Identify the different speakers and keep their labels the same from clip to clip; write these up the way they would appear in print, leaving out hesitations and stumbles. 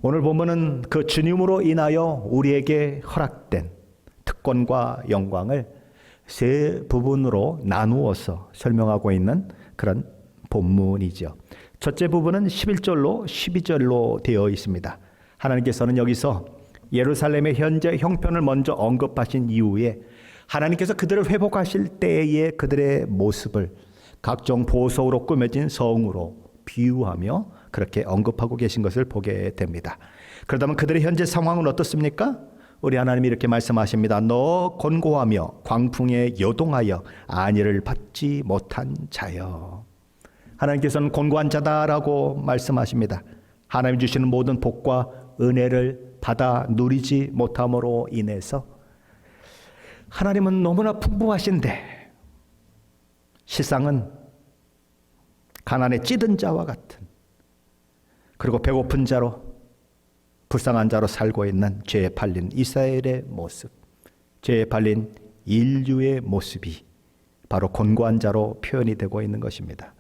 Speaker 1: 오늘 본문은 그 주님으로 인하여 우리에게 허락된 특권과 영광을 세 부분으로 나누어서 설명하고 있는 그런 본문이죠. 첫째 부분은 11절로 12절로 되어 있습니다. 하나님께서는 여기서 예루살렘의 현재 형편을 먼저 언급하신 이후에 하나님께서 그들을 회복하실 때의 그들의 모습을 각종 보석으로 꾸며진 성으로 비유하며 그렇게 언급하고 계신 것을 보게 됩니다. 그러다면 그들의 현재 상황은 어떻습니까? 우리 하나님이 이렇게 말씀하십니다. 너 곤고하며 광풍에 요동하여 안위를 받지 못한 자여. 하나님께서는 곤고한 자다라고 말씀하십니다. 하나님 주시는 모든 복과 은혜를 받아 누리지 못함으로 인해서 하나님은 너무나 풍부하신데 실상은 가난에 찌든 자와 같은, 그리고 배고픈 자로 불쌍한 자로 살고 있는 죄에 팔린 이스라엘의 모습, 죄에 팔린 인류의 모습이 바로 곤고한 자로 표현이 되고 있는 것입니다.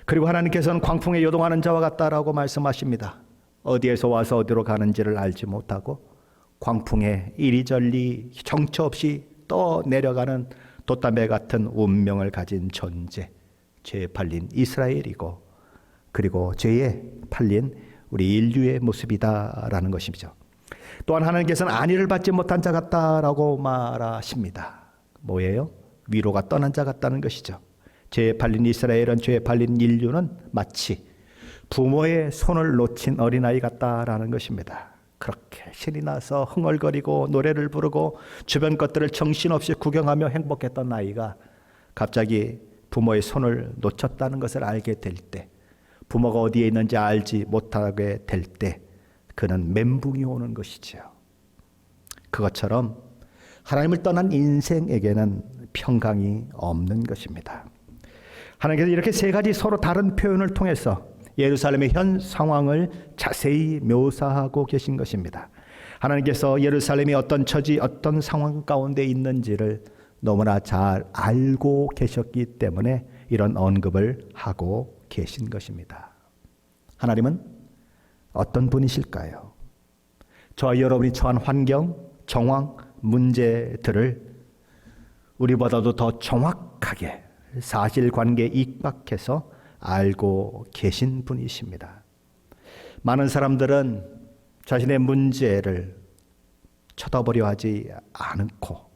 Speaker 1: 그리고 하나님께서는 광풍에 요동하는 자와 같다라고 말씀하십니다. 어디에서 와서 어디로 가는지를 알지 못하고 광풍에 이리저리 정처 없이 떠내려가는 돛담배 같은 운명을 가진 존재, 죄에 팔린 이스라엘이고, 그리고 죄에 팔린 우리 인류의 모습이다라는 것이죠. 또한 하나님께서는 안위를 받지 못한 자 같다라고 말하십니다. 뭐예요? 위로가 떠난 자 같다는 것이죠. 죄에 팔린 이스라엘은, 죄에 팔린 인류는 마치 부모의 손을 놓친 어린아이 같다라는 것입니다. 그렇게 신이 나서 흥얼거리고 노래를 부르고 주변 것들을 정신없이 구경하며 행복했던 아이가 갑자기 부모의 손을 놓쳤다는 것을 알게 될 때, 부모가 어디에 있는지 알지 못하게 될 때 그는 멘붕이 오는 것이죠. 그것처럼 하나님을 떠난 인생에게는 평강이 없는 것입니다. 하나님께서 이렇게 세 가지 서로 다른 표현을 통해서 예루살렘의 현 상황을 자세히 묘사하고 계신 것입니다. 하나님께서 예루살렘이 어떤 처지, 어떤 상황 가운데 있는지를 너무나 잘 알고 계셨기 때문에 이런 언급을 하고 계신 것입니다. 하나님은 어떤 분이실까요? 저와 여러분이 처한 환경, 정황, 문제들을 우리보다도 더 정확하게 사실관계에 입각해서 알고 계신 분이십니다. 많은 사람들은 자신의 문제를 쳐다보려 하지 않고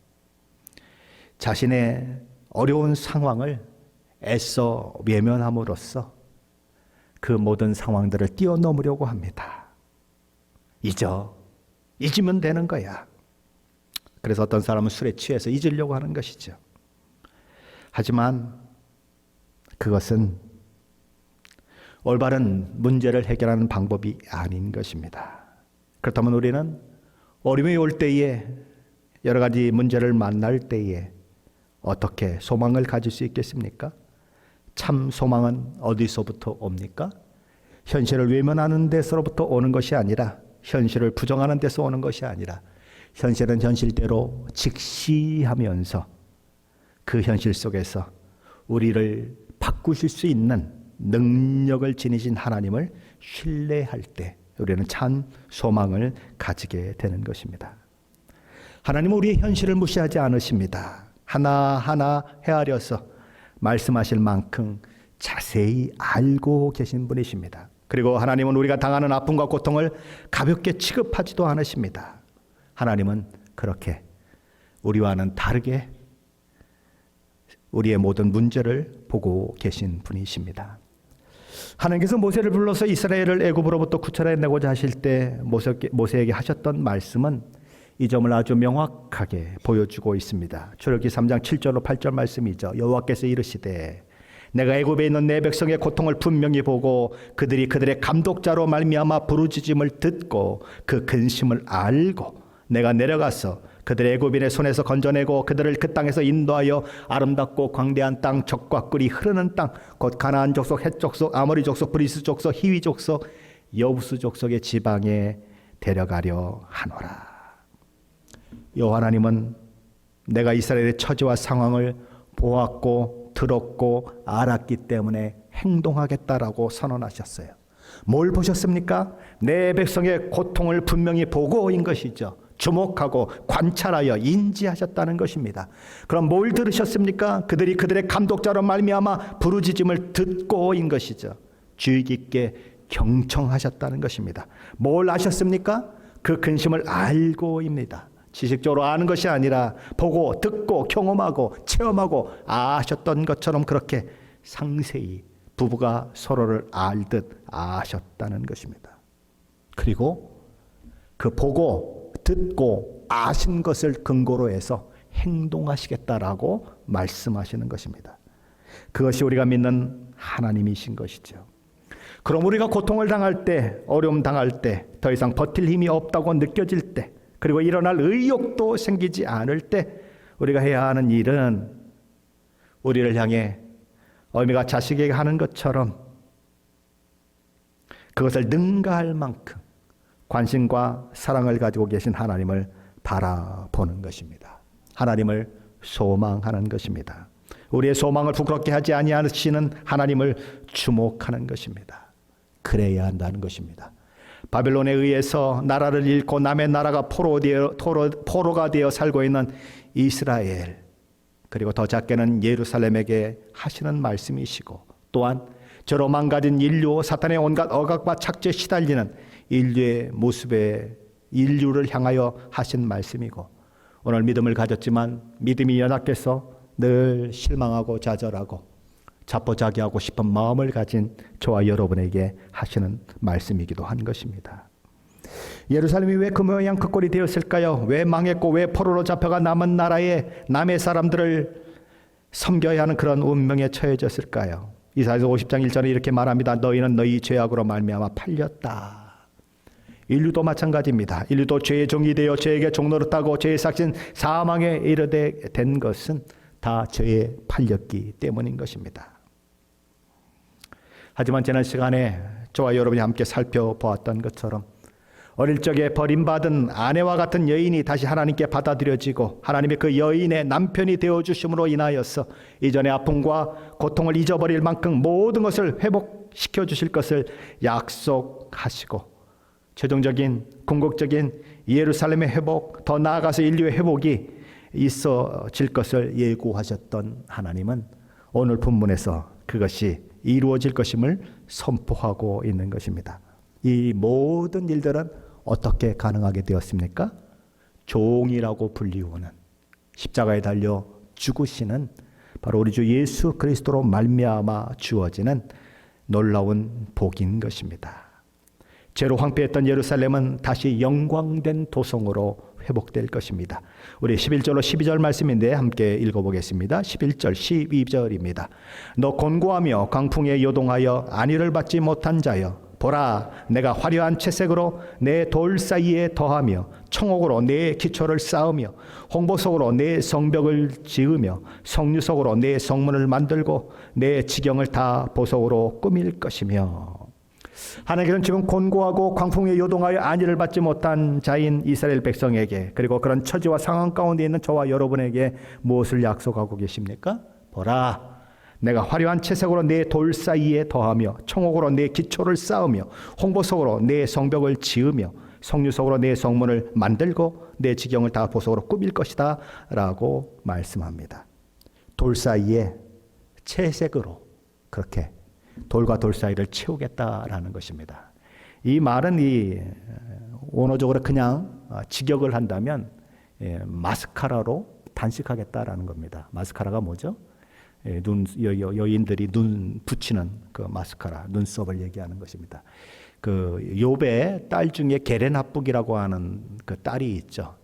Speaker 1: 자신의 어려운 상황을 애써 외면함으로써 그 모든 상황들을 뛰어넘으려고 합니다. 잊으면 되는 거야. 그래서 어떤 사람은 술에 취해서 잊으려고 하는 것이죠. 하지만 그것은 올바른 문제를 해결하는 방법이 아닌 것입니다. 그렇다면 우리는 어려움이 올 때에, 여러 가지 문제를 만날 때에 어떻게 소망을 가질 수 있겠습니까? 참 소망은 어디서부터 옵니까? 현실을 외면하는 데서부터 오는 것이 아니라, 현실을 부정하는 데서 오는 것이 아니라, 현실은 현실대로 직시하면서 그 현실 속에서 우리를 바꾸실 수 있는 능력을 지니신 하나님을 신뢰할 때 우리는 참 소망을 가지게 되는 것입니다. 하나님은 우리의 현실을 무시하지 않으십니다. 하나하나 헤아려서 말씀하실 만큼 자세히 알고 계신 분이십니다. 그리고 하나님은 우리가 당하는 아픔과 고통을 가볍게 취급하지도 않으십니다. 하나님은 그렇게 우리와는 다르게 우리의 모든 문제를 보고 계신 분이십니다. 하나님께서 모세를 불러서 이스라엘을 애굽으로부터 구출해내고자 하실 때 모세에게 하셨던 말씀은 이 점을 아주 명확하게 보여주고 있습니다. 출애굽기 3장 7절로 8절 말씀이죠. 여호와께서 이르시되 내가 애굽에 있는 내 백성의 고통을 분명히 보고 그들이 그들의 감독자로 말미암아 부르짖음을 듣고 그 근심을 알고 내가 내려가서 그들의 애굽인의 손에서 건져내고 그들을 그 땅에서 인도하여 아름답고 광대한 땅, 젖과 꿀이 흐르는 땅, 곧 가나안 족속, 헷 족속, 아모리 족속, 브리스 족속, 히위 족속, 여부스 족속의 지방에 데려가려 하노라. 여호와 하나님은 내가 이스라엘의 처지와 상황을 보았고 들었고 알았기 때문에 행동하겠다라고 선언하셨어요. 뭘 보셨습니까? 내 백성의 고통을 분명히 보고인 것이죠. 주목하고 관찰하여 인지하셨다는 것입니다. 그럼 뭘 들으셨습니까? 그들이 그들의 감독자로 말미암아 부르짖음을 듣고인 것이죠. 주의 깊게 경청하셨다는 것입니다. 뭘 아셨습니까? 그 근심을 알고입니다. 지식적으로 아는 것이 아니라 보고 듣고 경험하고 체험하고 아셨던 것처럼 그렇게 상세히 부부가 서로를 알듯 아셨다는 것입니다. 그리고 그 보고 듣고 아신 것을 근거로 해서 행동하시겠다라고 말씀하시는 것입니다. 그것이 우리가 믿는 하나님이신 것이죠. 그럼 우리가 고통을 당할 때, 어려움 당할 때, 더 이상 버틸 힘이 없다고 느껴질 때, 그리고 일어날 의욕도 생기지 않을 때 우리가 해야 하는 일은 우리를 향해 어미가 자식에게 하는 것처럼 그것을 능가할 만큼 관심과 사랑을 가지고 계신 하나님을 바라보는 것입니다. 하나님을 소망하는 것입니다. 우리의 소망을 부끄럽게 하지 아니하시는 하나님을 주목하는 것입니다. 그래야 한다는 것입니다. 바벨론에 의해서 나라를 잃고 남의 나라가 포로가 되어 살고 있는 이스라엘, 그리고 더 작게는 예루살렘에게 하시는 말씀이시고, 또한 저로 망가진 인류, 사탄의 온갖 억압과 착취에 시달리는 인류의 모습에 인류를 향하여 하신 말씀이고, 오늘 믿음을 가졌지만 믿음이 연약해서 늘 실망하고 좌절하고 자포자기하고 싶은 마음을 가진 저와 여러분에게 하시는 말씀이기도 한 것입니다. 예루살렘이 왜 그 모양 그 꼴이 되었을까요? 왜 망했고 왜 포로로 잡혀가 남은 나라에 남의 사람들을 섬겨야 하는 그런 운명에 처해졌을까요? 이사야서 50장 1절에 이렇게 말합니다. 너희는 너희 죄악으로 말미암아 팔렸다. 인류도 마찬가지입니다. 인류도 죄의 종이 되어 죄에게 종노릇하고 죄의 삭신 사망에 이르게 된 것은 다 죄에 팔렸기 때문인 것입니다. 하지만 지난 시간에 저와 여러분이 함께 살펴보았던 것처럼 어릴 적에 버림받은 아내와 같은 여인이 다시 하나님께 받아들여지고 하나님의 그 여인의 남편이 되어주심으로 인하여서 이전의 아픔과 고통을 잊어버릴 만큼 모든 것을 회복시켜 주실 것을 약속하시고 최종적인 궁극적인 예루살렘의 회복, 더 나아가서 인류의 회복이 있어질 것을 예고하셨던 하나님은 오늘 본문에서 그것이 이루어질 것임을 선포하고 있는 것입니다. 이 모든 일들은 어떻게 가능하게 되었습니까? 종이라고 불리우는 십자가에 달려 죽으시는 바로 우리 주 예수 그리스도로 말미암아 주어지는 놀라운 복인 것입니다. 죄로 황폐했던 예루살렘은 다시 영광된 도성으로 회복될 것입니다. 우리 11절로 12절 말씀인데 함께 읽어보겠습니다. 11절 12절입니다. 너 곤고하며 광풍에 요동하여 안위를 받지 못한 자여, 보라, 내가 화려한 채색으로 내 돌 사이에 더하며 청옥으로 내 기초를 쌓으며 홍보석으로 내 성벽을 지으며 성류석으로 내 성문을 만들고 내 지경을 다 보석으로 꾸밀 것이며. 하나님께서는 지금 곤고하고 광풍에 요동하여 안위를 받지 못한 자인 이스라엘 백성에게, 그리고 그런 처지와 상황 가운데 있는 저와 여러분에게 무엇을 약속하고 계십니까? 보라, 내가 화려한 채색으로 내 돌 사이에 더하며 청옥으로 내 기초를 쌓으며 홍보석으로 내 성벽을 지으며 성류석으로 내 성문을 만들고 내 지경을 다 보석으로 꾸밀 것이다 라고 말씀합니다. 돌 사이에 채색으로 그렇게 돌과 돌 사이를 채우겠다라는 것입니다. 이 말은 이 원어적으로 그냥 직역을 한다면 마스카라로 단식하겠다라는 겁니다. 마스카라가 뭐죠? 여인들이 눈 붙이는 그 마스카라, 눈썹을 얘기하는 것입니다. 그 욥의 딸 중에 게레나북이라고 하는 그 딸이 있죠.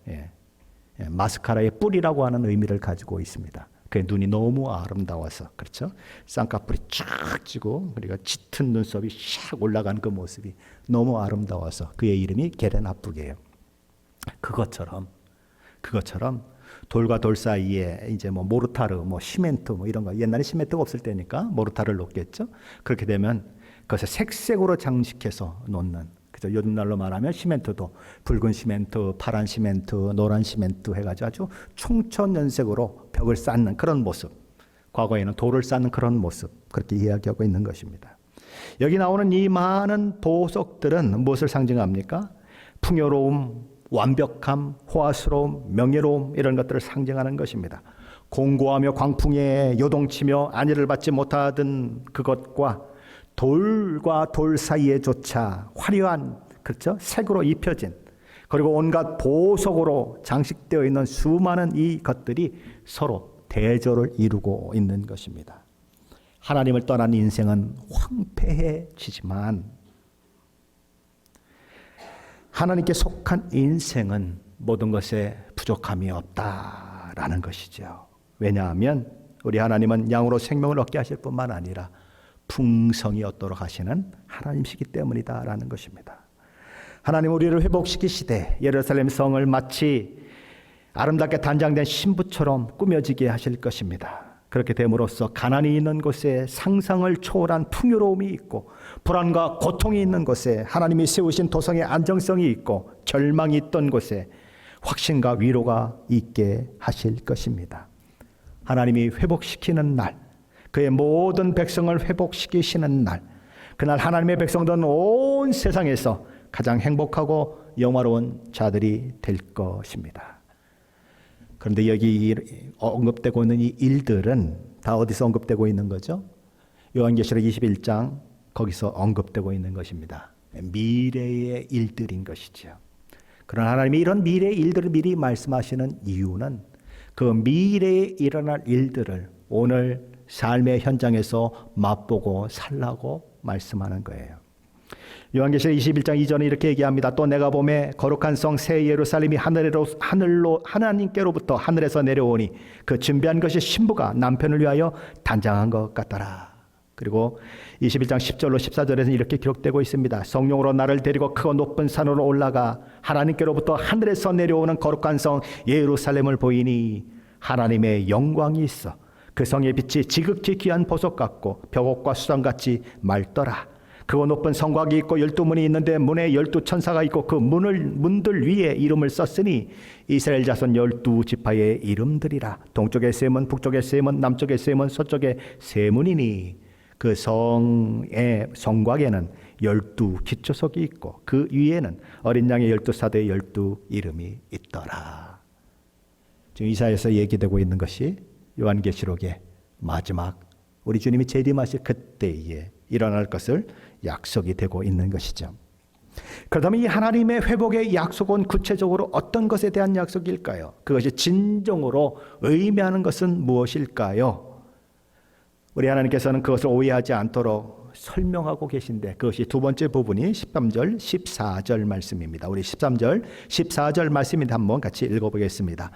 Speaker 1: 마스카라의 뿔이라고 하는 의미를 가지고 있습니다. 그 눈이 너무 아름다워서, 그렇죠? 쌍꺼풀이 쫙 찌고 그리고 짙은 눈썹이 샥 올라간 그 모습이 너무 아름다워서 그의 이름이 게레나북이에요. 그것처럼 돌과 돌 사이에 이제 뭐 모르타르, 뭐 시멘트, 뭐 이런 거, 옛날에 시멘트가 없을 때니까 모르타르를 놓겠죠. 그렇게 되면 그것을 색색으로 장식해서 놓는, 그죠? 요즘 날로 말하면 시멘트도 붉은 시멘트, 파란 시멘트, 노란 시멘트 해가지고 아주 총천연색으로 벽을 쌓는 그런 모습, 과거에는 돌을 쌓는 그런 모습, 그렇게 이야기하고 있는 것입니다. 여기 나오는 이 많은 보석들은 무엇을 상징합니까? 풍요로움, 완벽함, 호화스러움, 명예로움 이런 것들을 상징하는 것입니다. 공고하며 광풍에 요동치며 안위를 받지 못하던 그것과 돌과 돌 사이에조차 화려한, 그렇죠? 색으로 입혀진, 그리고 온갖 보석으로 장식되어 있는 수많은 이 것들이 서로 대조를 이루고 있는 것입니다. 하나님을 떠난 인생은 황폐해지지만 하나님께 속한 인생은 모든 것에 부족함이 없다라는 것이죠. 왜냐하면 우리 하나님은 양으로 생명을 얻게 하실 뿐만 아니라 풍성히 얻도록 하시는 하나님이시기 때문이다라는 것입니다. 하나님 우리를 회복시키시되 예루살렘 성을 마치 아름답게 단장된 신부처럼 꾸며지게 하실 것입니다. 그렇게 됨으로써 가난이 있는 곳에 상상을 초월한 풍요로움이 있고 불안과 고통이 있는 곳에 하나님이 세우신 도성의 안정성이 있고 절망이 있던 곳에 확신과 위로가 있게 하실 것입니다. 하나님이 회복시키는 날, 그의 모든 백성을 회복시키시는 날, 그날 하나님의 백성들은 온 세상에서 가장 행복하고 영화로운 자들이 될 것입니다. 그런데 여기 언급되고 있는 이 일들은 다 어디서 언급되고 있는 거죠? 요한계시록 21장 거기서 언급되고 있는 것입니다. 미래의 일들인 것이죠. 그러나 하나님이 이런 미래의 일들을 미리 말씀하시는 이유는 그 미래에 일어날 일들을 오늘 삶의 현장에서 맛보고 살라고 말씀하는 거예요. 요한계시록 21장 이전에 이렇게 얘기합니다. 또 내가 보매 거룩한 성 새 예루살렘이 하늘로 하나님께로부터 하늘에서 내려오니 그 준비한 것이 신부가 남편을 위하여 단장한 것 같더라. 그리고 21장 10절로 14절에는 이렇게 기록되고 있습니다. 성령으로 나를 데리고 크고 높은 산으로 올라가 하나님께로부터 하늘에서 내려오는 거룩한 성 예루살렘을 보이니 하나님의 영광이 있어 그 성의 빛이 지극히 귀한 보석 같고 벽옥과 수정같이 맑더라. 그거 높은 성곽이 있고 12문이 있는데 문에 12천사가 있고 그 문들 위에 이름을 썼으니 이스라엘 자손 12지파의 이름들이라. 동쪽에 세 문, 북쪽에 세 문, 남쪽에 세 문, 서쪽에 세 문이니 그 성의 성곽에는 12기초석이 있고 그 위에는 어린 양의 12사도의 12 이름이 있더라. 지금 이사야에서 얘기되고 있는 것이 요한계시록의 마지막 우리 주님이 재림하실 그때에 일어날 것을 약속이 되고 있는 것이죠. 그렇다면 이 하나님의 회복의 약속은 구체적으로 어떤 것에 대한 약속일까요? 그것이 진정으로 의미하는 것은 무엇일까요? 우리 하나님께서는 그것을 오해하지 않도록 설명하고 계신데 그것이 두 번째 부분이 13절, 14절 말씀입니다. 우리 13절, 14절 말씀인데 한번 같이 읽어보겠습니다.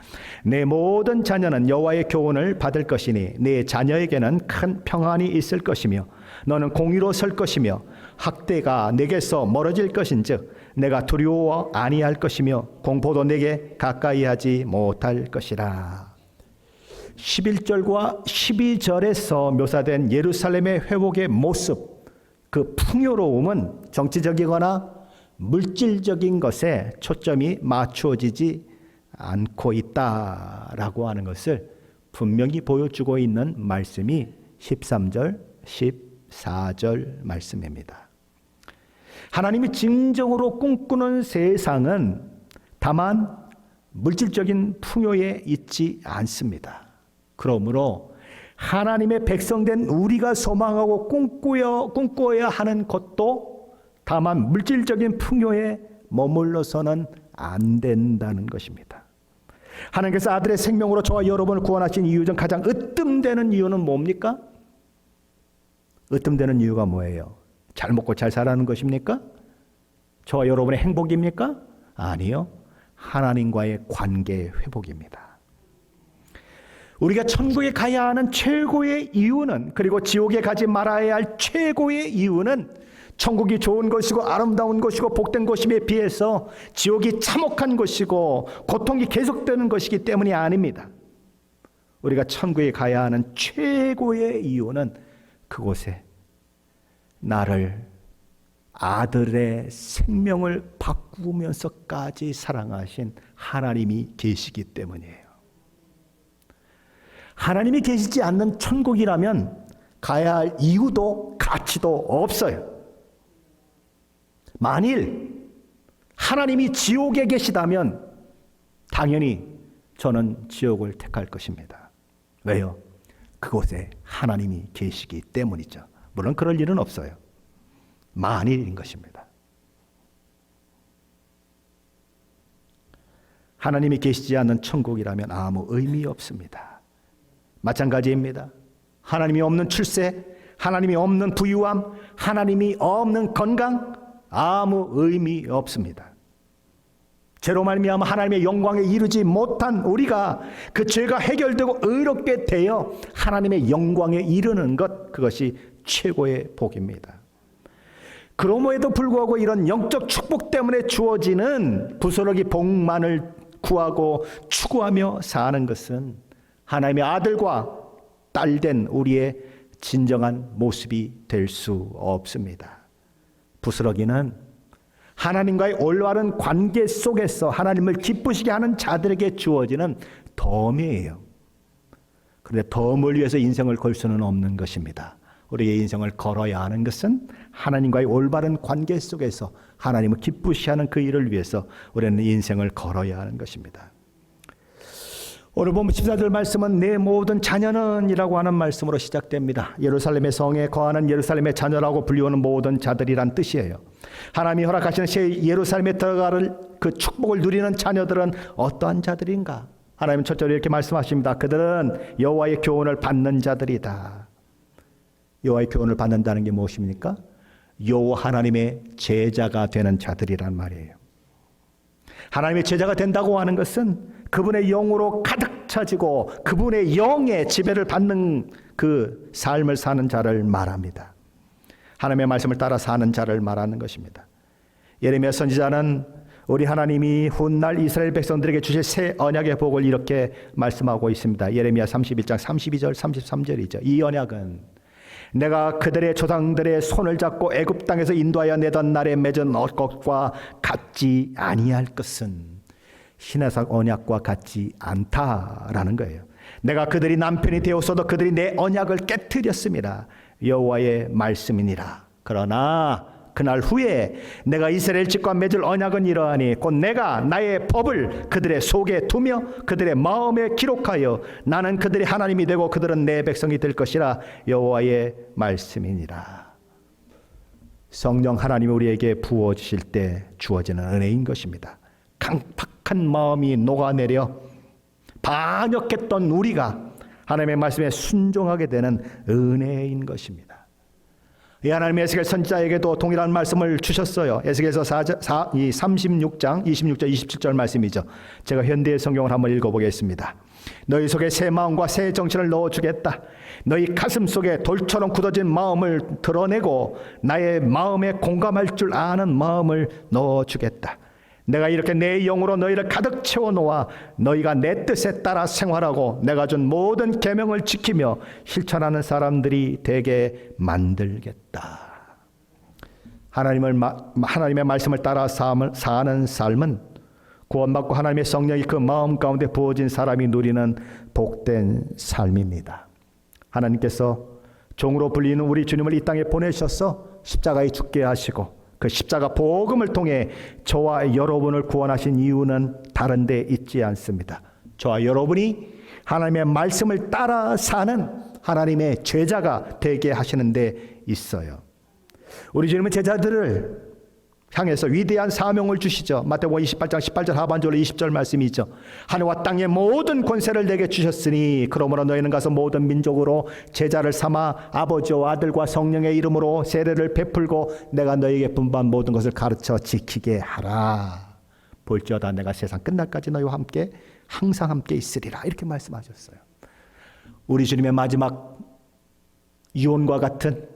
Speaker 1: 내 모든 자녀는 여호와의 교훈을 받을 것이니 네 자녀에게는 큰 평안이 있을 것이며 너는 공의로 설 것이며 학대가 내게서 멀어질 것인즉 내가 두려워 아니할 것이며 공포도 내게 가까이 하지 못할 것이라. 11절과 12절에서 묘사된 예루살렘의 회복의 모습, 그 풍요로움은 정치적이거나 물질적인 것에 초점이 맞추어지지 않고 있다라고 하는 것을 분명히 보여주고 있는 말씀이 13절, 14절 말씀입니다. 하나님이 진정으로 꿈꾸는 세상은 다만 물질적인 풍요에 있지 않습니다. 그러므로 하나님의 백성된 우리가 소망하고 꿈꾸어야 하는 것도 다만 물질적인 풍요에 머물러서는 안 된다는 것입니다. 하나님께서 아들의 생명으로 저와 여러분을 구원하신 이유 중 가장 으뜸되는 이유는 뭡니까? 으뜸되는 이유가 뭐예요? 잘 먹고 잘 살아가는 것입니까? 저와 여러분의 행복입니까? 아니요. 하나님과의 관계의 회복입니다. 우리가 천국에 가야 하는 최고의 이유는, 그리고 지옥에 가지 말아야 할 최고의 이유는 천국이 좋은 것이고 아름다운 것이고 복된 것임에 비해서 지옥이 참혹한 것이고 고통이 계속되는 것이기 때문이 아닙니다. 우리가 천국에 가야 하는 최고의 이유는 그곳에 나를 아들의 생명을 바꾸면서까지 사랑하신 하나님이 계시기 때문이에요. 하나님이 계시지 않는 천국이라면 가야 할 이유도 가치도 없어요. 만일 하나님이 지옥에 계시다면 당연히 저는 지옥을 택할 것입니다. 왜요? 그곳에 하나님이 계시기 때문이죠. 물론 그럴 일은 없어요. 만일인 것입니다. 하나님이 계시지 않는 천국이라면 아무 의미 없습니다. 마찬가지입니다. 하나님이 없는 출세, 하나님이 없는 부유함, 하나님이 없는 건강, 아무 의미 없습니다. 죄로 말미암아 하나님의 영광에 이르지 못한 우리가 그 죄가 해결되고 의롭게 되어 하나님의 영광에 이르는 것, 그것이 최고의 복입니다. 그럼에도 불구하고 이런 영적 축복 때문에 주어지는 부스러기 복만을 구하고 추구하며 사는 것은 하나님의 아들과 딸된 우리의 진정한 모습이 될 수 없습니다. 부스러기는 하나님과의 올바른 관계 속에서 하나님을 기쁘시게 하는 자들에게 주어지는 덤이에요. 그런데 덤을 위해서 인생을 걸 수는 없는 것입니다. 우리의 인생을 걸어야 하는 것은 하나님과의 올바른 관계 속에서 하나님을 기쁘시게 하는 그 일을 위해서 우리는 인생을 걸어야 하는 것입니다. 오늘 본문 14절 말씀은 내 모든 자녀는 이라고 하는 말씀으로 시작됩니다. 예루살렘의 성에 거하는 예루살렘의 자녀라고 불리우는 모든 자들이란 뜻이에요. 하나님이 허락하시는 새 예루살렘에 들어갈 그 축복을 누리는 자녀들은 어떠한 자들인가? 하나님은 첫째로 이렇게 말씀하십니다. 그들은 여호와의 교훈을 받는 자들이다. 여호와의 교훈을 받는다는 게 무엇입니까? 여호와 하나님의 제자가 되는 자들이란 말이에요. 하나님의 제자가 된다고 하는 것은 그분의 영으로 가득 차지고 그분의 영의 지배를 받는 그 삶을 사는 자를 말합니다. 하나님의 말씀을 따라 사는 자를 말하는 것입니다. 예레미야 선지자는 우리 하나님이 훗날 이스라엘 백성들에게 주실 새 언약의 복을 이렇게 말씀하고 있습니다. 예레미야 31장 32절 33절이죠. 이 언약은 내가 그들의 조상들의 손을 잡고 애굽 땅에서 인도하여 내던 날에 맺은 것과 같지 아니할 것은 신해석 언약과 같지 않다라는 거예요. 내가 그들이 남편이 되었어도 그들이 내 언약을 깨뜨렸습니다. 여호와의 말씀이니라. 그러나 그날 후에 내가 이스라엘 집과 맺을 언약은 이러하니 곧 내가 나의 법을 그들의 속에 두며 그들의 마음에 기록하여 나는 그들의 하나님이 되고 그들은 내 백성이 될 것이라. 여호와의 말씀이니라. 성령 하나님이 우리에게 부어주실 때 주어지는 은혜인 것입니다. 강팍한 마음이 녹아내려 반역했던 우리가 하나님의 말씀에 순종하게 되는 은혜인 것입니다. 이 하나님의 에스겔 선지자에게도 동일한 말씀을 주셨어요. 에스겔서 36장 26절 27절 말씀이죠. 제가 현대의 성경을 한번 읽어보겠습니다. 너희 속에 새 마음과 새 정신을 넣어주겠다. 너희 가슴 속에 돌처럼 굳어진 마음을 드러내고 나의 마음에 공감할 줄 아는 마음을 넣어주겠다. 내가 이렇게 내 영으로 너희를 가득 채워놓아 너희가 내 뜻에 따라 생활하고 내가 준 모든 계명을 지키며 실천하는 사람들이 되게 만들겠다. 하나님의 말씀을 따라 사는 삶은 구원받고 하나님의 성령이 그 마음 가운데 부어진 사람이 누리는 복된 삶입니다. 하나님께서 종으로 불리는 우리 주님을 이 땅에 보내셔서 십자가에 죽게 하시고 그 십자가 복음을 통해 저와 여러분을 구원하신 이유는 다른 데 있지 않습니다. 저와 여러분이 하나님의 말씀을 따라 사는 하나님의 제자가 되게 하시는 데 있어요. 우리 주님은 제자들을 향해서 위대한 사명을 주시죠. 마태복음 28장 18절 하반절로 20절 말씀이죠. 하늘과 땅의 모든 권세를 내게 주셨으니 그러므로 너희는 가서 모든 민족으로 제자를 삼아 아버지와 아들과 성령의 이름으로 세례를 베풀고 내가 너희에게 분부한 모든 것을 가르쳐 지키게 하라. 볼지어다 내가 세상 끝날까지 너희와 함께 항상 함께 있으리라. 이렇게 말씀하셨어요. 우리 주님의 마지막 유언과 같은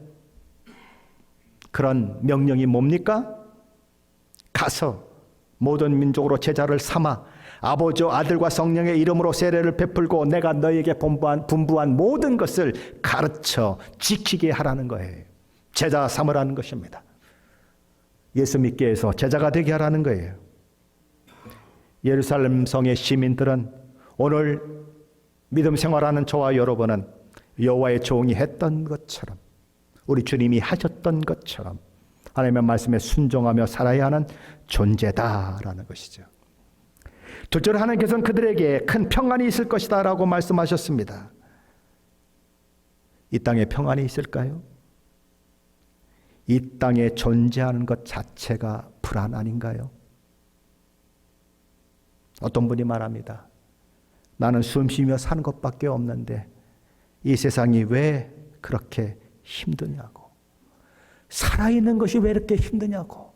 Speaker 1: 그런 명령이 뭡니까? 가서 모든 민족으로 제자를 삼아 아버지와 아들과 성령의 이름으로 세례를 베풀고 내가 너희에게 분부한 모든 것을 가르쳐 지키게 하라는 거예요. 제자 삼으라는 것입니다. 예수 믿게 해서 제자가 되게 하라는 거예요. 예루살렘 성의 시민들은 오늘 믿음 생활하는 저와 여러분은 여호와의 종이 했던 것처럼, 우리 주님이 하셨던 것처럼 하나님의 말씀에 순종하며 살아야 하는 존재다라는 것이죠. 둘째로 하나님께서는 그들에게 큰 평안이 있을 것이다 라고 말씀하셨습니다. 이 땅에 평안이 있을까요? 이 땅에 존재하는 것 자체가 불안 아닌가요? 어떤 분이 말합니다. 나는 숨 쉬며 사는 것밖에 없는데 이 세상이 왜 그렇게 힘드냐고, 살아있는 것이 왜 이렇게 힘드냐고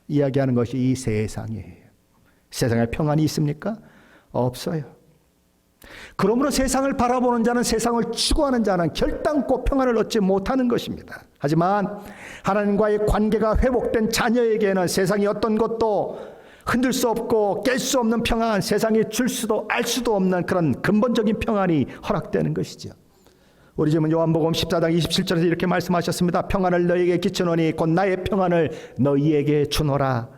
Speaker 1: 이야기하는 것이 이 세상이에요. 세상에 평안이 있습니까? 없어요. 그러므로 세상을 바라보는 자는, 세상을 추구하는 자는 결단코 평안을 얻지 못하는 것입니다. 하지만 하나님과의 관계가 회복된 자녀에게는 세상이 어떤 것도 흔들 수 없고 깰 수 없는 평안, 세상이 줄 수도 알 수도 없는 그런 근본적인 평안이 허락되는 것이죠. 우리 지금 요한복음 14장 27절에서 이렇게 말씀하셨습니다. 평안을 너희에게 끼치노니 곧 나의 평안을 너희에게 주노라.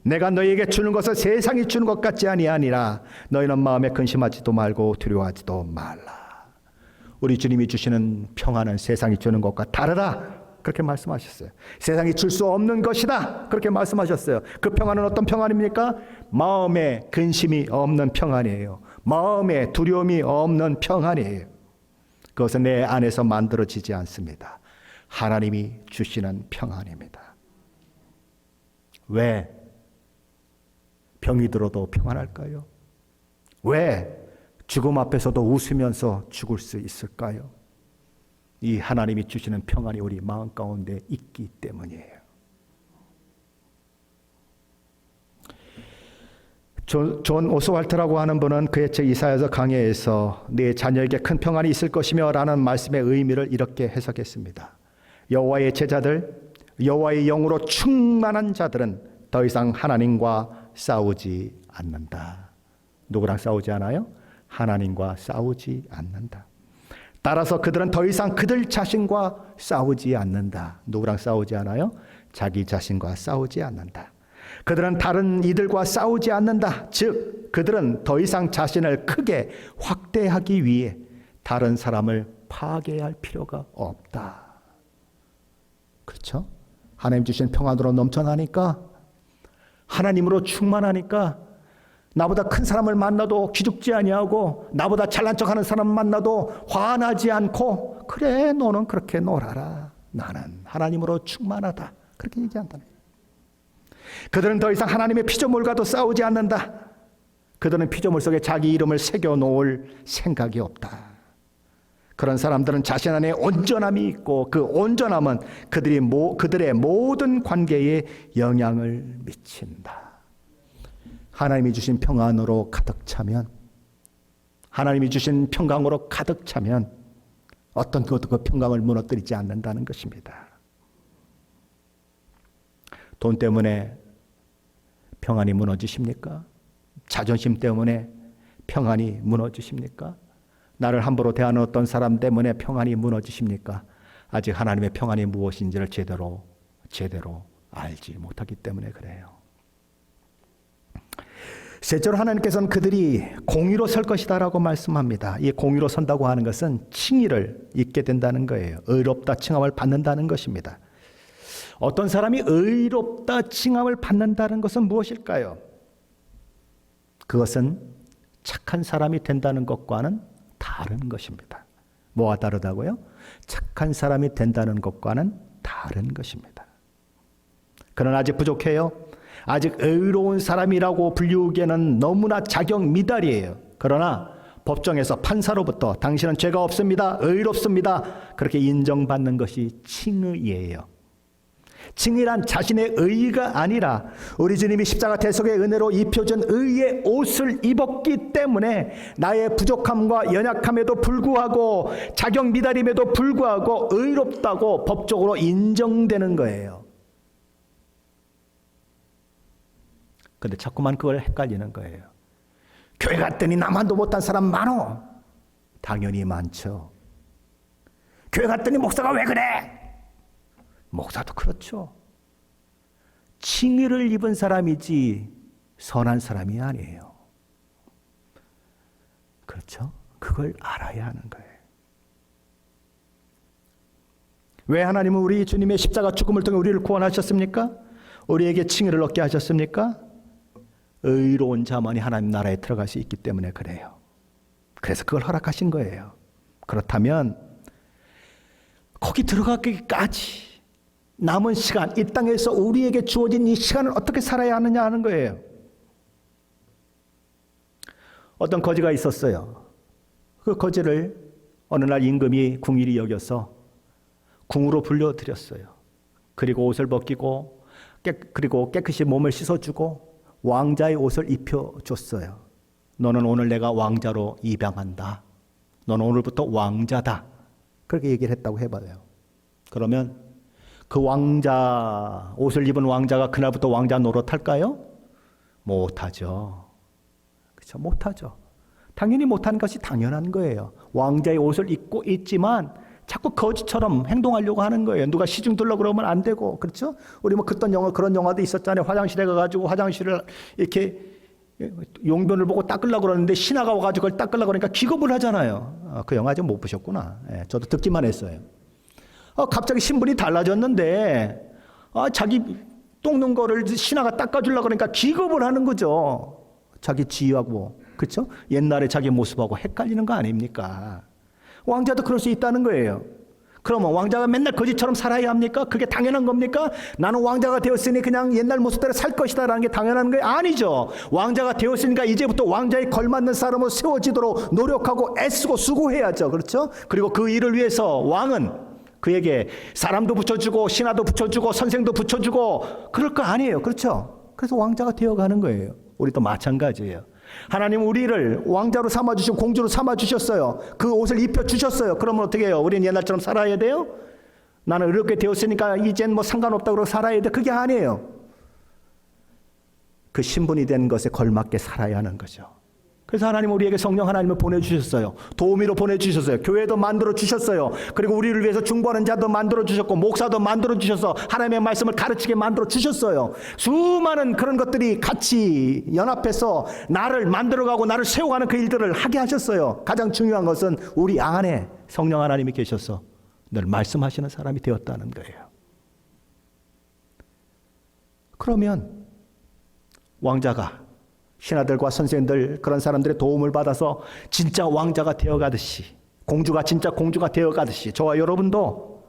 Speaker 1: 내가 너희에게 주는 것은 세상이 주는 것 같지 아니하니라. 너희는 마음에 근심하지도 말고 두려워하지도 말라. 우리 주님이 주시는 평안은 세상이 주는 것과 다르다, 그렇게 말씀하셨어요. 세상이 줄 수 없는 것이다, 그렇게 말씀하셨어요. 그 평안은 어떤 평안입니까? 마음에 근심이 없는 평안이에요. 마음에 두려움이 없는 평안이에요. 그것은 내 안에서 만들어지지 않습니다. 하나님이 주시는 평안입니다. 왜 병이 들어도 평안할까요? 왜 죽음 앞에서도 웃으면서 죽을 수 있을까요? 이 하나님이 주시는 평안이 우리 마음 가운데 있기 때문이에요. 존 오스왈트라고 하는 분은 그의 책 이사야서 강해에서 네 자녀에게 큰 평안이 있을 것이며 라는 말씀의 의미를 이렇게 해석했습니다. 여호와의 제자들, 여호와의 영으로 충만한 자들은 더 이상 하나님과 싸우지 않는다. 누구랑 싸우지 않아요? 하나님과 싸우지 않는다. 따라서 그들은 더 이상 그들 자신과 싸우지 않는다. 누구랑 싸우지 않아요? 자기 자신과 싸우지 않는다. 그들은 다른 이들과 싸우지 않는다. 즉 그들은 더 이상 자신을 크게 확대하기 위해 다른 사람을 파괴할 필요가 없다. 그렇죠? 하나님 주신 평안으로 넘쳐나니까, 하나님으로 충만하니까 나보다 큰 사람을 만나도 기죽지 아니하고, 나보다 잘난 척하는 사람 만나도 화나지 않고, 그래 너는 그렇게 놀아라, 나는 하나님으로 충만하다, 그렇게 얘기한다는 거예요. 그들은 더 이상 하나님의 피조물과도 싸우지 않는다. 그들은 피조물 속에 자기 이름을 새겨놓을 생각이 없다. 그런 사람들은 자신 안에 온전함이 있고, 그 온전함은 그들의 모든 관계에 영향을 미친다. 하나님이 주신 평안으로 가득 차면, 하나님이 주신 평강으로 가득 차면 어떤 것도 그 평강을 무너뜨리지 않는다는 것입니다. 돈 때문에 평안이 무너지십니까? 자존심 때문에 평안이 무너지십니까? 나를 함부로 대하는 어떤 사람 때문에 평안이 무너지십니까? 아직 하나님의 평안이 무엇인지를 제대로 알지 못하기 때문에 그래요. 셋째로 하나님께서는 그들이 공의로 설 것이다라고 말씀합니다. 이 공의로 선다고 하는 것은 칭의를 입게 된다는 거예요. 의롭다 칭함을 받는다는 것입니다. 어떤 사람이 의롭다 칭함을 받는다는 것은 무엇일까요? 그것은 착한 사람이 된다는 것과는 다른 것입니다. 뭐와 다르다고요? 착한 사람이 된다는 것과는 다른 것입니다. 그러나 아직 부족해요. 아직 의로운 사람이라고 불리우기에는 너무나 자격 미달이에요. 그러나 법정에서 판사로부터 당신은 죄가 없습니다, 의롭습니다, 그렇게 인정받는 것이 칭의예요. 칭의란 자신의 의의가 아니라 우리 주님이 십자가 대속의 은혜로 입혀준 의의 옷을 입었기 때문에 나의 부족함과 연약함에도 불구하고, 자격 미달임에도 불구하고 의롭다고 법적으로 인정되는 거예요. 근데 자꾸만 그걸 헷갈리는 거예요. 교회 갔더니 나만도 못한 사람 많어. 당연히 많죠. 교회 갔더니 목사가 왜 그래? 목사도 그렇죠. 칭의를 입은 사람이지 선한 사람이 아니에요. 그렇죠? 그걸 알아야 하는 거예요. 왜 하나님은 우리 주님의 십자가 죽음을 통해 우리를 구원하셨습니까? 우리에게 칭의를 얻게 하셨습니까? 의로운 자만이 하나님 나라에 들어갈 수 있기 때문에 그래요. 그래서 그걸 허락하신 거예요. 그렇다면 거기 들어가기까지 남은 시간, 이 땅에서 우리에게 주어진 이 시간을 어떻게 살아야 하느냐 하는 거예요. 어떤 거지가 있었어요. 그 거지를 어느 날 임금이 궁일이 여겨서 궁으로 불려드렸어요. 그리고 옷을 벗기고 그리고 깨끗이 몸을 씻어주고 왕자의 옷을 입혀줬어요. 너는 오늘 내가 왕자로 입양한다. 너는 오늘부터 왕자다. 그렇게 얘기를 했다고 해봐요. 그러면 그 왕자 옷을 입은 왕자가 그날부터 왕자 노릇할까요? 못하죠. 그렇죠? 못하죠. 당연히 못하는 것이 당연한 거예요. 왕자의 옷을 입고 있지만 자꾸 거지처럼 행동하려고 하는 거예요. 누가 시중 들러 그러면 안 되고, 그렇죠? 우리 뭐 그런 영화도 있었잖아요. 화장실에 가가지고 화장실을 이렇게 용변을 보고 닦으려고 그러는데 신하가 와가지고 그걸 닦으려고 그러니까 기겁을 하잖아요. 그 영화 좀 못 보셨구나. 저도 듣기만 했어요. 갑자기 신분이 달라졌는데 자기 똥는 거를 신하가 닦아주려고 그러니까 기겁을 하는 거죠. 자기 지위하고, 그렇죠? 옛날에 자기 모습하고 헷갈리는 거 아닙니까? 왕자도 그럴 수 있다는 거예요. 그러면 왕자가 맨날 거지처럼 살아야 합니까? 그게 당연한 겁니까? 나는 왕자가 되었으니 그냥 옛날 모습대로 살 것이다라는 게 당연한 거예요? 아니죠. 왕자가 되었으니까 이제부터 왕자에 걸맞는 사람으로 세워지도록 노력하고 애쓰고 수고해야죠. 그렇죠? 그리고 그 일을 위해서 왕은 그에게 사람도 붙여주고 신하도 붙여주고 선생도 붙여주고 그럴 거 아니에요. 그렇죠? 그래서 왕자가 되어가는 거예요. 우리도 마찬가지예요. 하나님 우리를 왕자로 삼아주시고 공주로 삼아주셨어요. 그 옷을 입혀주셨어요. 그러면 어떻게 해요? 우리는 옛날처럼 살아야 돼요? 나는 이렇게 되었으니까 이젠 뭐 상관없다고 그러고 살아야 돼. 그게 아니에요. 그 신분이 된 것에 걸맞게 살아야 하는 거죠. 그래서 하나님 우리에게 성령 하나님을 보내주셨어요. 도우미로 보내주셨어요. 교회도 만들어주셨어요. 그리고 우리를 위해서 중보하는 자도 만들어주셨고 목사도 만들어주셔서 하나님의 말씀을 가르치게 만들어주셨어요. 수많은 그런 것들이 같이 연합해서 나를 만들어가고 나를 세워가는 그 일들을 하게 하셨어요. 가장 중요한 것은 우리 안에 성령 하나님이 계셔서 늘 말씀하시는 사람이 되었다는 거예요. 그러면 왕자가 신하들과 선생님들 그런 사람들의 도움을 받아서 진짜 왕자가 되어가듯이 공주가 진짜 공주가 되어가듯이 저와 여러분도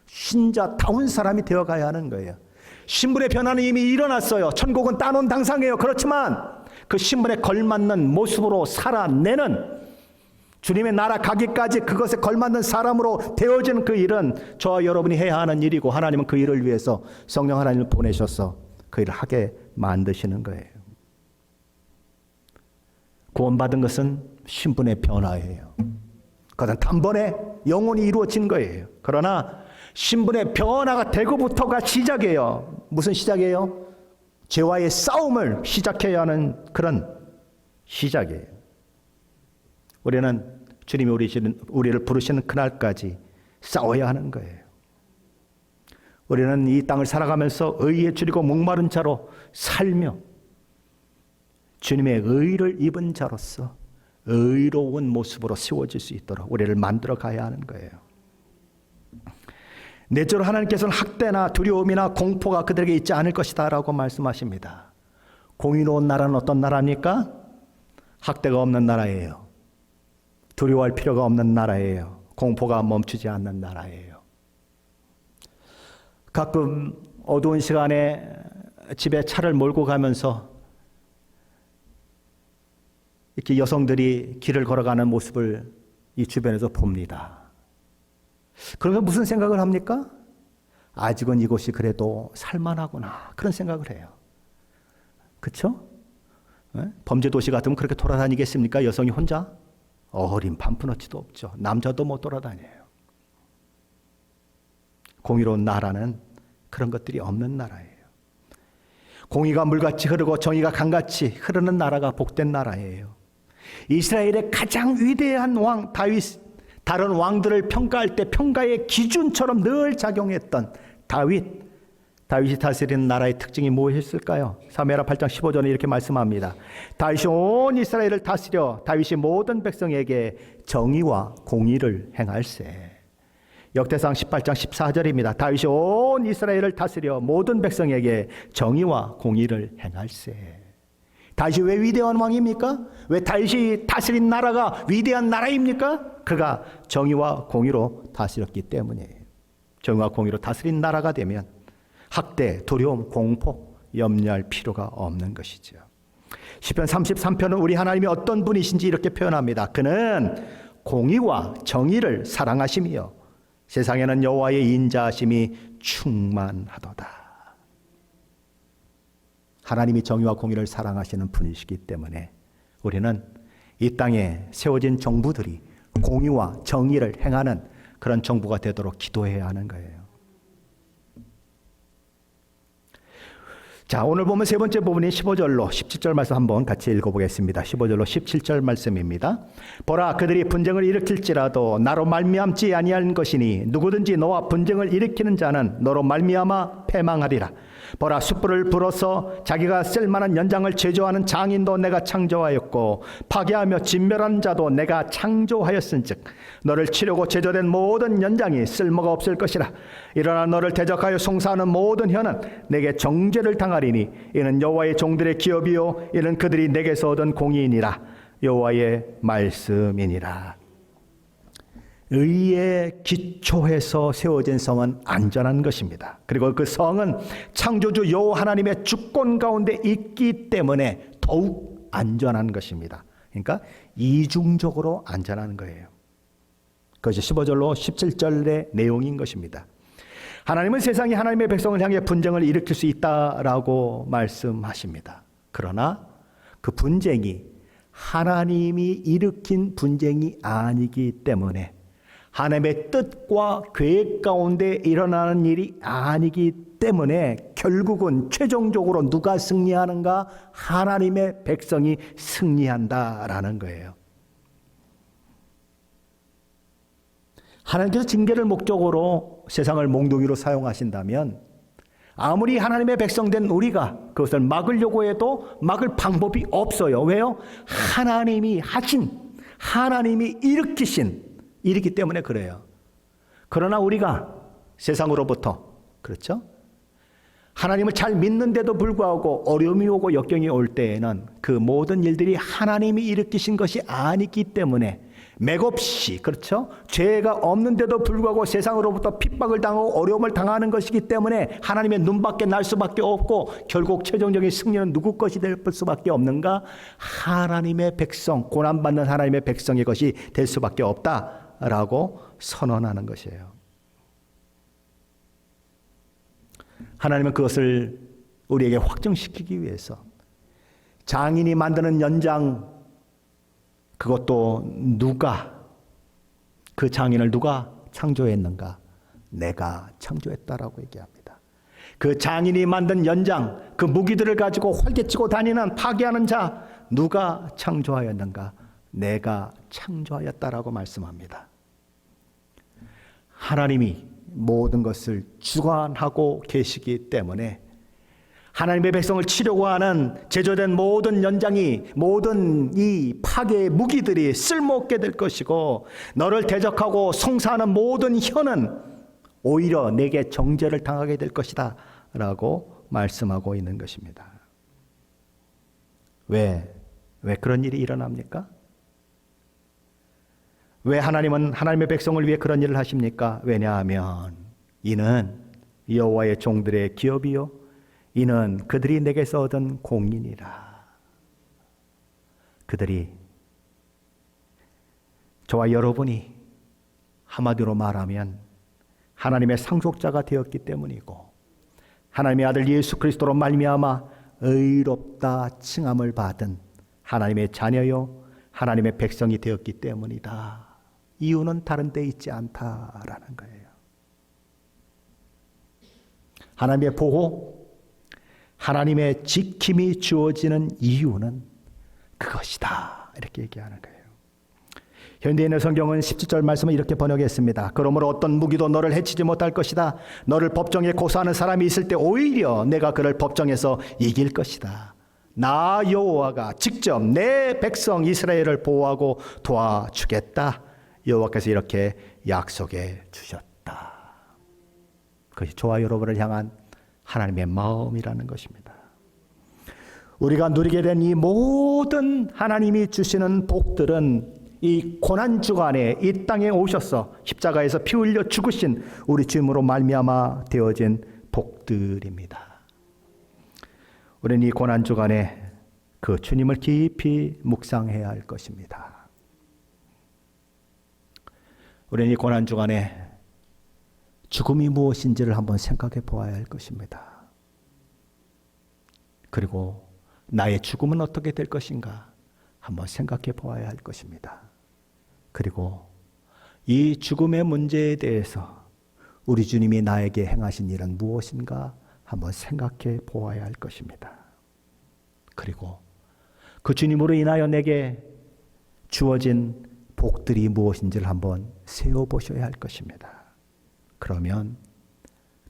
Speaker 1: 신자다운 사람이 되어가야 하는 거예요. 신분의 변화는 이미 일어났어요. 천국은 따놓은 당상이에요. 그렇지만 그 신분에 걸맞는 모습으로 살아내는 주님의 나라 가기까지 그것에 걸맞는 사람으로 되어지는 그 일은 저와 여러분이 해야 하는 일이고 하나님은 그 일을 위해서 성령 하나님을 보내셔서 그 일을 하게 만드시는 거예요. 구원받은 것은 신분의 변화예요. 그것은 단번에 영원히 이루어진 거예요. 그러나 신분의 변화가 되고부터가 시작이에요. 무슨 시작이에요? 죄와의 싸움을 시작해야 하는 그런 시작이에요. 우리는 주님이 우리를 부르시는 그날까지 싸워야 하는 거예요. 우리는 이 땅을 살아가면서 의에 줄이고 목마른 자로 살며 주님의 의를 입은 자로서 의로운 모습으로 세워질 수 있도록 우리를 만들어 가야 하는 거예요. 넷째로 하나님께서는 학대나 두려움이나 공포가 그들에게 있지 않을 것이다 라고 말씀하십니다. 공의로운 나라는 어떤 나라입니까? 학대가 없는 나라예요. 두려워할 필요가 없는 나라예요. 공포가 멈추지 않는 나라예요. 가끔 어두운 시간에 집에 차를 몰고 가면서 이렇게 여성들이 길을 걸어가는 모습을 이 주변에서 봅니다. 그러면 무슨 생각을 합니까? 아직은 이곳이 그래도 살만하구나 그런 생각을 해요. 그렇죠? 범죄 도시 같으면 그렇게 돌아다니겠습니까? 여성이 혼자? 어린 반푼어치도 없죠. 남자도 못 돌아다녀요. 공의로운 나라는 그런 것들이 없는 나라예요. 공의가 물같이 흐르고 정의가 강같이 흐르는 나라가 복된 나라예요. 이스라엘의 가장 위대한 왕 다윗, 다른 왕들을 평가할 때 평가의 기준처럼 늘 작용했던 다윗이 다스리는 나라의 특징이 무엇이었을까요? 사무엘하 8장 15절에 이렇게 말씀합니다. 다윗이 온 이스라엘을 다스려 다윗이 모든 백성에게 정의와 공의를 행할세. 역대상 18장 14절입니다. 다윗이 온 이스라엘을 다스려 모든 백성에게 정의와 공의를 행할세. 다윗이 왜 위대한 왕입니까? 왜 다윗이 다스린 나라가 위대한 나라입니까? 그가 정의와 공의로 다스렸기 때문이에요. 정의와 공의로 다스린 나라가 되면 학대, 두려움, 공포, 염려할 필요가 없는 것이죠. 시편 33편은 우리 하나님이 어떤 분이신지 이렇게 표현합니다. 그는 공의와 정의를 사랑하시며 세상에는 여호와의 인자하심이 충만하도다. 하나님이 정의와 공의를 사랑하시는 분이시기 때문에 우리는 이 땅에 세워진 정부들이 공의와 정의를 행하는 그런 정부가 되도록 기도해야 하는 거예요. 자, 오늘 보면 세 번째 부분인 15절로 17절 말씀 한번 같이 읽어보겠습니다. 15절로 17절 말씀입니다. 보라, 그들이 분쟁을 일으킬지라도 나로 말미암지 아니할 것이니 누구든지 너와 분쟁을 일으키는 자는 너로 말미암아 패망하리라. 보라, 숯불을 불어서 자기가 쓸만한 연장을 제조하는 장인도 내가 창조하였고 파괴하며 진멸하는 자도 내가 창조하였은즉 너를 치려고 제조된 모든 연장이 쓸모가 없을 것이라. 일어나 너를 대적하여 송사하는 모든 혀는 내게 정죄를 당하리니 이는 여호와의 종들의 기업이요 이는 그들이 내게서 얻은 공의이니라. 여호와의 말씀이니라. 의에 기초해서 세워진 성은 안전한 것입니다. 그리고 그 성은 창조주 여호와 하나님의 주권 가운데 있기 때문에 더욱 안전한 것입니다. 그러니까 이중적으로 안전한 거예요. 그것이 15절로 17절의 내용인 것입니다. 하나님은 세상이 하나님의 백성을 향해 분쟁을 일으킬 수 있다라고 말씀하십니다. 그러나 그 분쟁이 하나님이 일으킨 분쟁이 아니기 때문에 하나님의 뜻과 계획 가운데 일어나는 일이 아니기 때문에 결국은 최종적으로 누가 승리하는가? 하나님의 백성이 승리한다라는 거예요. 하나님께서 징계를 목적으로 세상을 몽둥이로 사용하신다면 아무리 하나님의 백성된 우리가 그것을 막으려고 해도 막을 방법이 없어요. 왜요? 하나님이 하신, 하나님이 일으키신 일이기 때문에 그래요. 그러나 우리가 세상으로부터, 그렇죠? 하나님을 잘 믿는데도 불구하고 어려움이 오고 역경이 올 때에는 그 모든 일들이 하나님이 일으키신 것이 아니기 때문에 맥없이, 그렇죠? 죄가 없는데도 불구하고 세상으로부터 핍박을 당하고 어려움을 당하는 것이기 때문에 하나님의 눈밖에 날 수밖에 없고 결국 최종적인 승리는 누구 것이 될 수밖에 없는가? 하나님의 백성, 고난받는 하나님의 백성의 것이 될 수밖에 없다라고 선언하는 것이에요. 하나님은 그것을 우리에게 확증시키기 위해서 장인이 만드는 연장, 그것도 누가, 그 장인을 누가 창조했는가? 내가 창조했다라고 얘기합니다. 그 장인이 만든 연장, 그 무기들을 가지고 활개치고 다니는 파괴하는 자, 누가 창조하였는가? 내가 창조하였다라고 말씀합니다. 하나님이 모든 것을 주관하고 계시기 때문에 하나님의 백성을 치려고 하는 제조된 모든 연장이, 모든 이 파괴의 무기들이 쓸모없게 될 것이고 너를 대적하고 송사하는 모든 혀는 오히려 내게 정죄를 당하게 될 것이다 라고 말씀하고 있는 것입니다. 왜 그런 일이 일어납니까? 왜 하나님은 하나님의 백성을 위해 그런 일을 하십니까? 왜냐하면 이는 여호와의 종들의 기업이요 이는 그들이 내게서 얻은 공인이라. 그들이, 저와 여러분이 한마디로 말하면 하나님의 상속자가 되었기 때문이고 하나님의 아들 예수 그리스도로 말미암아 의롭다 칭함을 받은 하나님의 자녀요 하나님의 백성이 되었기 때문이다. 이유는 다른 데 있지 않다라는 거예요. 하나님의 보호, 하나님의 지킴이 주어지는 이유는 그것이다. 이렇게 얘기하는 거예요. 현대인의 성경은 17절 말씀을 이렇게 번역했습니다. 그러므로 어떤 무기도 너를 해치지 못할 것이다. 너를 법정에 고소하는 사람이 있을 때 오히려 내가 그를 법정에서 이길 것이다. 나 여호와가 직접 내 백성 이스라엘을 보호하고 도와주겠다. 여호와께서 이렇게 약속해 주셨다. 있다. 그것이 저와 여러분을 향한 하나님의 마음이라는 것입니다. 우리가 누리게 된 이 모든 하나님이 주시는 복들은 이 고난주간에 이 땅에 오셔서 십자가에서 피 흘려 죽으신 우리 주님으로 말미암아 되어진 복들입니다. 우리는 이 고난주간에 그 주님을 깊이 묵상해야 할 것입니다. 우리는 이 고난주간에 죽음이 무엇인지를 한번 생각해 보아야 할 것입니다. 그리고 나의 죽음은 어떻게 될 것인가 한번 생각해 보아야 할 것입니다. 그리고 이 죽음의 문제에 대해서 우리 주님이 나에게 행하신 일은 무엇인가 한번 생각해 보아야 할 것입니다. 그리고 그 주님으로 인하여 내게 주어진 복들이 무엇인지를 한번 세어보셔야 할 것입니다. 그러면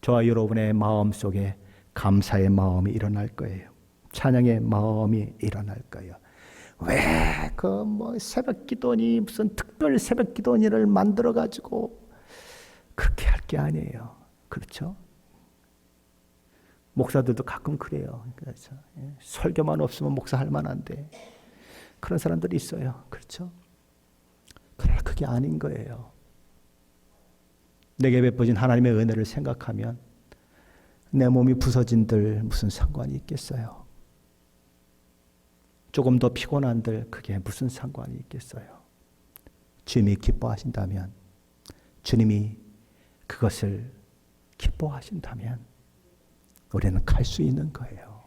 Speaker 1: 저와 여러분의 마음 속에 감사의 마음이 일어날 거예요. 찬양의 마음이 일어날 거예요. 왜 그 새벽 기도니 무슨 특별 새벽 기도니를 만들어 가지고 그렇게 할 게 아니에요. 그렇죠? 목사들도 가끔 그래요. 그렇죠? 설교만 없으면 목사 할 만한데 그런 사람들이 있어요. 그렇죠? 그러나 그게 아닌 거예요. 내게 베푸신 하나님의 은혜를 생각하면 내 몸이 부서진들 무슨 상관이 있겠어요? 조금 더 피곤한들 그게 무슨 상관이 있겠어요? 주님이 기뻐하신다면, 주님이 그것을 기뻐하신다면 우리는 갈 수 있는 거예요.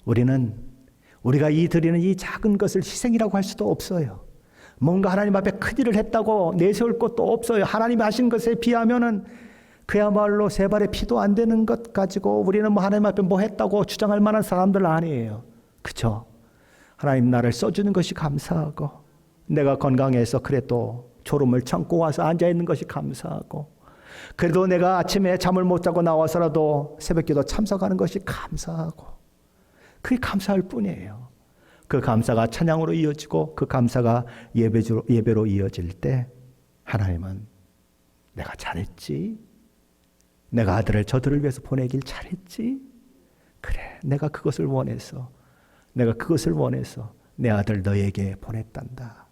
Speaker 1: 우리가 드리는 이 작은 것을 희생이라고 할 수도 없어요. 뭔가 하나님 앞에 큰 일을 했다고 내세울 것도 없어요. 하나님이 하신 것에 비하면은 그야말로 세 발의 피도 안 되는 것 가지고 우리는 하나님 앞에 뭐 했다고 주장할 만한 사람들 아니에요. 그렇죠? 하나님 나를 써주는 것이 감사하고, 내가 건강해서 그래도 졸음을 참고 와서 앉아있는 것이 감사하고, 그래도 내가 아침에 잠을 못 자고 나와서라도 새벽기도 참석하는 것이 감사하고, 그게 감사할 뿐이에요. 그 감사가 찬양으로 이어지고 그 감사가 예배로 이어질 때 하나님은 내가 잘했지? 내가 아들을 저들을 위해서 보내길 잘했지? 그래, 내가 그것을 원해서 내 아들 너에게 보냈단다.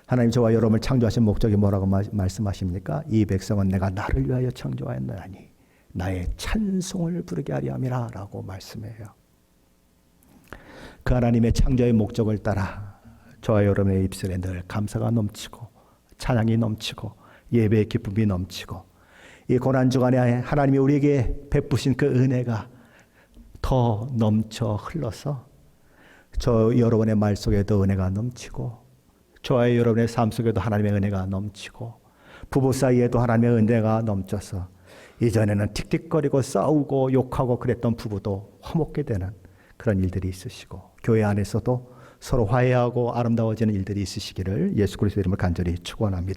Speaker 1: 하나님 저와 여러분을 창조하신 목적이 뭐라고 말씀하십니까? 이 백성은 내가 나를 위하여 창조하였나니 나의 찬송을 부르게 하려 함이라 라고 말씀해요. 그 하나님의 창조의 목적을 따라 저와 여러분의 입술에 늘 감사가 넘치고 찬양이 넘치고 예배의 기쁨이 넘치고, 이 고난주간에 하나님이 우리에게 베푸신 그 은혜가 더 넘쳐 흘러서 저 여러분의 말 속에도 은혜가 넘치고, 저와 여러분의 삶 속에도 하나님의 은혜가 넘치고, 부부 사이에도 하나님의 은혜가 넘쳐서 이전에는 틱틱거리고 싸우고 욕하고 그랬던 부부도 화목게 되는 그런 일들이 있으시고, 교회 안에서도 서로 화해하고 아름다워지는 일들이 있으시기를 예수 그리스도의 이름으로 간절히 축원합니다.